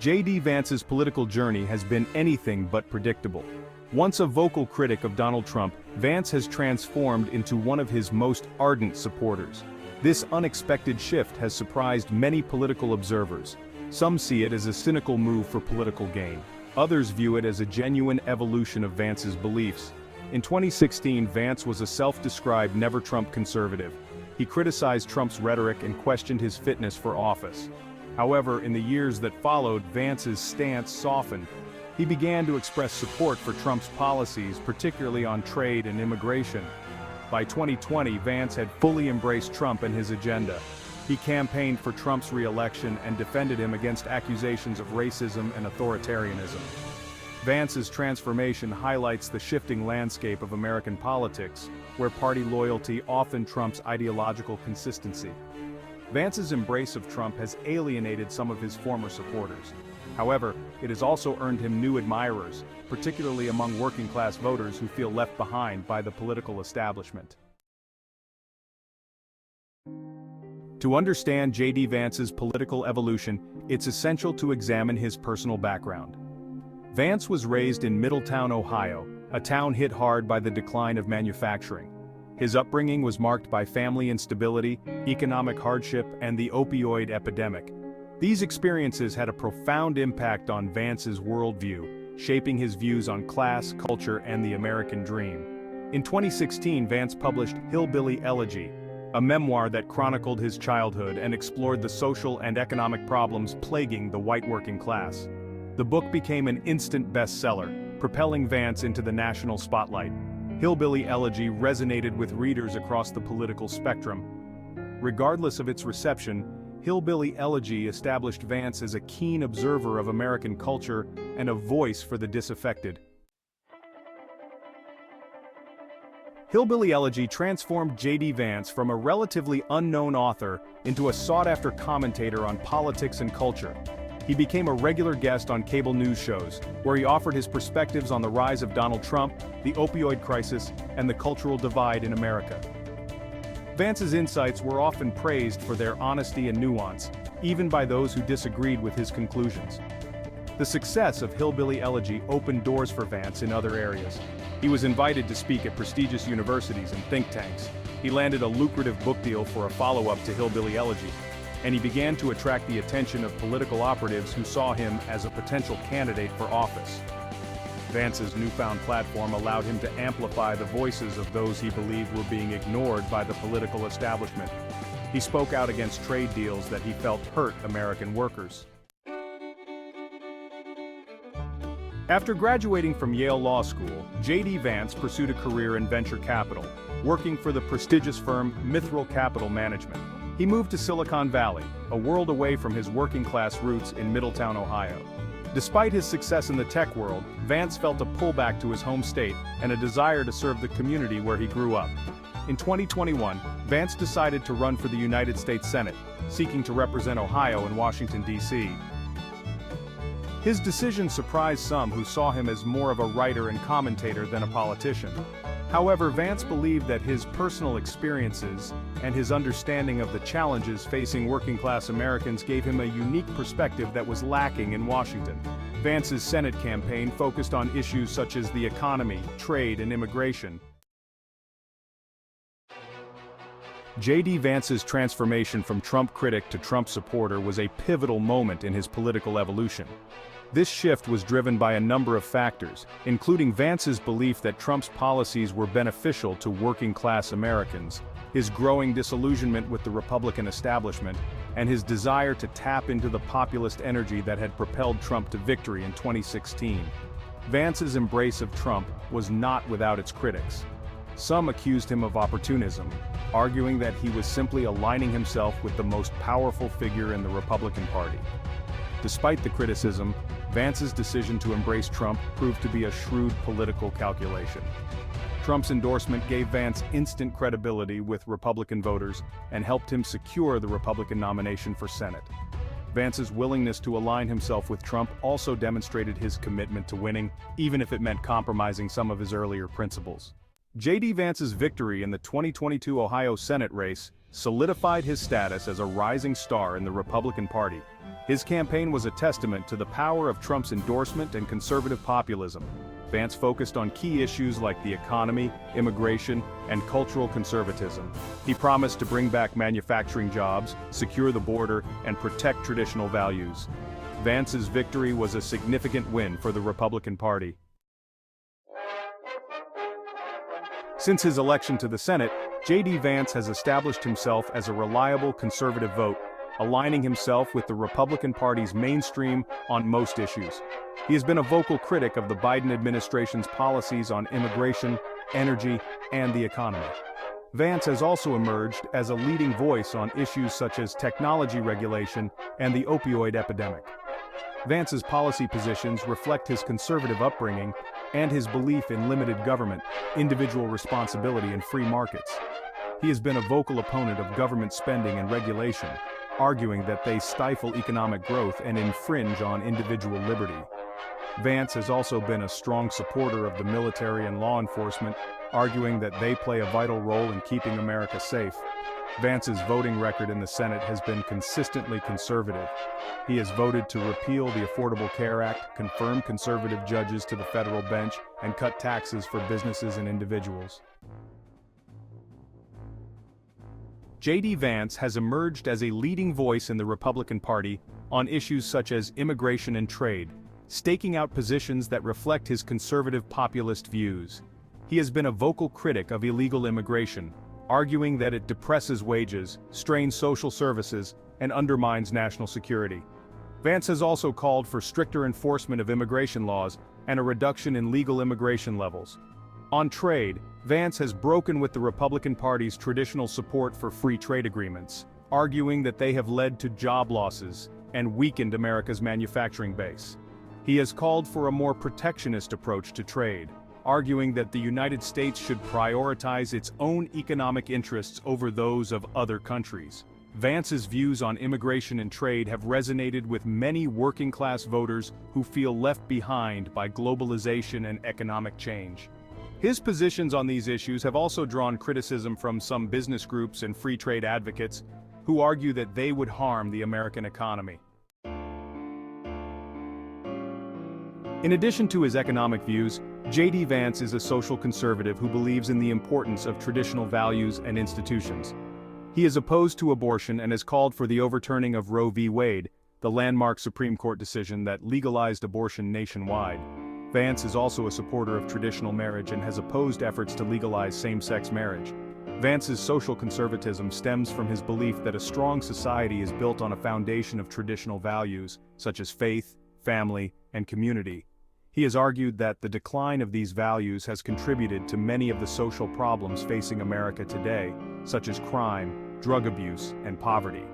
JD Vance's political journey has been anything but predictable. Once a vocal critic of Donald Trump, Vance has transformed into one of his most ardent supporters. This unexpected shift has surprised many political observers. Some see it as a cynical move for political gain. Others view it as a genuine evolution of Vance's beliefs. In 2016, Vance was a self-described never-Trump conservative. He criticized Trump's rhetoric and questioned his fitness for office. However, in the years that followed, Vance's stance softened. He began to express support for Trump's policies, particularly on trade and immigration. By 2020, Vance had fully embraced Trump and his agenda. He campaigned for Trump's re-election and defended him against accusations of racism and authoritarianism. Vance's transformation highlights the shifting landscape of American politics, where party loyalty often trumps ideological consistency. Vance's embrace of Trump has alienated some of his former supporters. However, it has also earned him new admirers, particularly among working-class voters who feel left behind by the political establishment. To understand JD Vance's political evolution, it's essential to examine his personal background. Vance was raised in Middletown, Ohio, a town hit hard by the decline of manufacturing. His upbringing was marked by family instability, economic hardship, and the opioid epidemic. These experiences had a profound impact on Vance's worldview, shaping his views on class, culture, and the American dream. In 2016, Vance published Hillbilly Elegy, a memoir that chronicled his childhood and explored the social and economic problems plaguing the white working class. The book became an instant bestseller, propelling Vance into the national spotlight. Hillbilly Elegy resonated with readers across the political spectrum. Regardless of its reception, Hillbilly Elegy established Vance as a keen observer of American culture and a voice for the disaffected. Hillbilly Elegy transformed JD Vance from a relatively unknown author into a sought-after commentator on politics and culture. He became a regular guest on cable news shows, where he offered his perspectives on the rise of Donald Trump, the opioid crisis, and the cultural divide in America. Vance's insights were often praised for their honesty and nuance, even by those who disagreed with his conclusions. The success of Hillbilly Elegy opened doors for Vance in other areas. He was invited to speak at prestigious universities and think tanks. He landed a lucrative book deal for a follow-up to Hillbilly Elegy, and he began to attract the attention of political operatives who saw him as a potential candidate for office. Vance's newfound platform allowed him to amplify the voices of those he believed were being ignored by the political establishment. He spoke out against trade deals that he felt hurt American workers. After graduating from Yale Law School, JD Vance pursued a career in venture capital, working for the prestigious firm Mithril Capital Management. He moved to Silicon Valley, a world away from his working-class roots in Middletown, Ohio. Despite his success in the tech world, Vance felt a pullback to his home state and a desire to serve the community where he grew up. In 2021, Vance decided to run for the United States Senate, seeking to represent Ohio and Washington, D.C. His decision surprised some who saw him as more of a writer and commentator than a politician. However, Vance believed that his personal experiences and his understanding of the challenges facing working-class Americans gave him a unique perspective that was lacking in Washington. Vance's Senate campaign focused on issues such as the economy, trade, and immigration. JD Vance's transformation from Trump critic to Trump supporter was a pivotal moment in his political evolution. This shift was driven by a number of factors, including Vance's belief that Trump's policies were beneficial to working-class Americans, his growing disillusionment with the Republican establishment, and his desire to tap into the populist energy that had propelled Trump to victory in 2016. Vance's embrace of Trump was not without its critics. Some accused him of opportunism, arguing that he was simply aligning himself with the most powerful figure in the Republican Party. Despite the criticism, Vance's decision to embrace Trump proved to be a shrewd political calculation. Trump's endorsement gave Vance instant credibility with Republican voters and helped him secure the Republican nomination for Senate. Vance's willingness to align himself with Trump also demonstrated his commitment to winning, even if it meant compromising some of his earlier principles. JD Vance's victory in the 2022 Ohio Senate race solidified his status as a rising star in the Republican Party. His campaign was a testament to the power of Trump's endorsement and conservative populism. Vance focused on key issues like the economy, immigration, and cultural conservatism. He promised to bring back manufacturing jobs, secure the border, and protect traditional values. Vance's victory was a significant win for the Republican Party. Since his election to the Senate, JD Vance has established himself as a reliable conservative vote, aligning himself with the Republican Party's mainstream on most issues. He has been a vocal critic of the Biden administration's policies on immigration, energy, and the economy. Vance has also emerged as a leading voice on issues such as technology regulation and the opioid epidemic. Vance's policy positions reflect his conservative upbringing and his belief in limited government, individual responsibility, and free markets. He has been a vocal opponent of government spending and regulation, arguing that they stifle economic growth and infringe on individual liberty. Vance has also been a strong supporter of the military and law enforcement, arguing that they play a vital role in keeping America safe. Vance's voting record in the Senate has been consistently conservative. He has voted to repeal the Affordable Care Act, confirm conservative judges to the federal bench, and cut taxes for businesses and individuals. JD Vance has emerged as a leading voice in the Republican Party on issues such as immigration and trade, staking out positions that reflect his conservative populist views. He has been a vocal critic of illegal immigration, arguing that it depresses wages, strains social services, and undermines national security. Vance has also called for stricter enforcement of immigration laws and a reduction in legal immigration levels. On trade, Vance has broken with the Republican Party's traditional support for free trade agreements, arguing that they have led to job losses and weakened America's manufacturing base. He has called for a more protectionist approach to trade, arguing that the United States should prioritize its own economic interests over those of other countries. Vance's views on immigration and trade have resonated with many working-class voters who feel left behind by globalization and economic change. His positions on these issues have also drawn criticism from some business groups and free trade advocates who argue that they would harm the American economy. In addition to his economic views, JD Vance is a social conservative who believes in the importance of traditional values and institutions. He is opposed to abortion and has called for the overturning of Roe v. Wade, the landmark Supreme Court decision that legalized abortion nationwide. Vance is also a supporter of traditional marriage and has opposed efforts to legalize same-sex marriage. Vance's social conservatism stems from his belief that a strong society is built on a foundation of traditional values, such as faith, family, and community. He has argued that the decline of these values has contributed to many of the social problems facing America today, such as crime, drug abuse, and poverty.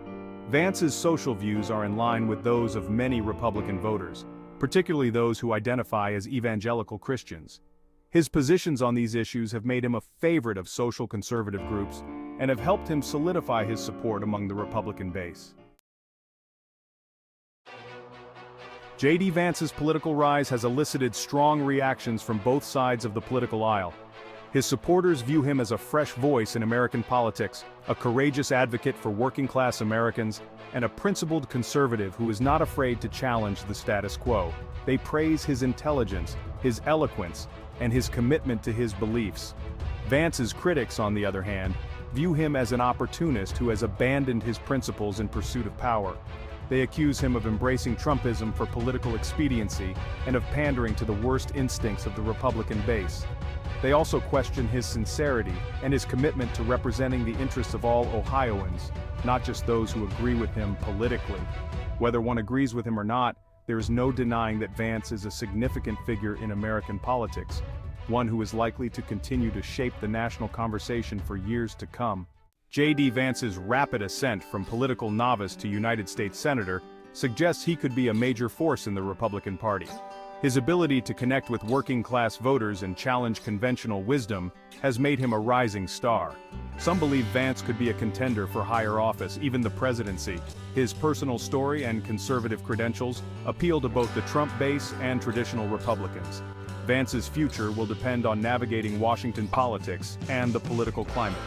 Vance's social views are in line with those of many Republican voters, particularly those who identify as evangelical Christians. His positions on these issues have made him a favorite of social conservative groups and have helped him solidify his support among the Republican base. JD Vance's political rise has elicited strong reactions from both sides of the political aisle. His supporters view him as a fresh voice in American politics, a courageous advocate for working-class Americans, and a principled conservative who is not afraid to challenge the status quo. They praise his intelligence, his eloquence, and his commitment to his beliefs. Vance's critics, on the other hand, view him as an opportunist who has abandoned his principles in pursuit of power. They accuse him of embracing Trumpism for political expediency and of pandering to the worst instincts of the Republican base. They also question his sincerity and his commitment to representing the interests of all Ohioans, not just those who agree with him politically. Whether one agrees with him or not, there is no denying that Vance is a significant figure in American politics, one who is likely to continue to shape the national conversation for years to come. JD Vance's rapid ascent from political novice to United States Senator suggests he could be a major force in the Republican Party. His ability to connect with working-class voters and challenge conventional wisdom has made him a rising star. Some believe Vance could be a contender for higher office, even the presidency. His personal story and conservative credentials appeal to both the Trump base and traditional Republicans. Vance's future will depend on navigating Washington politics and the political climate.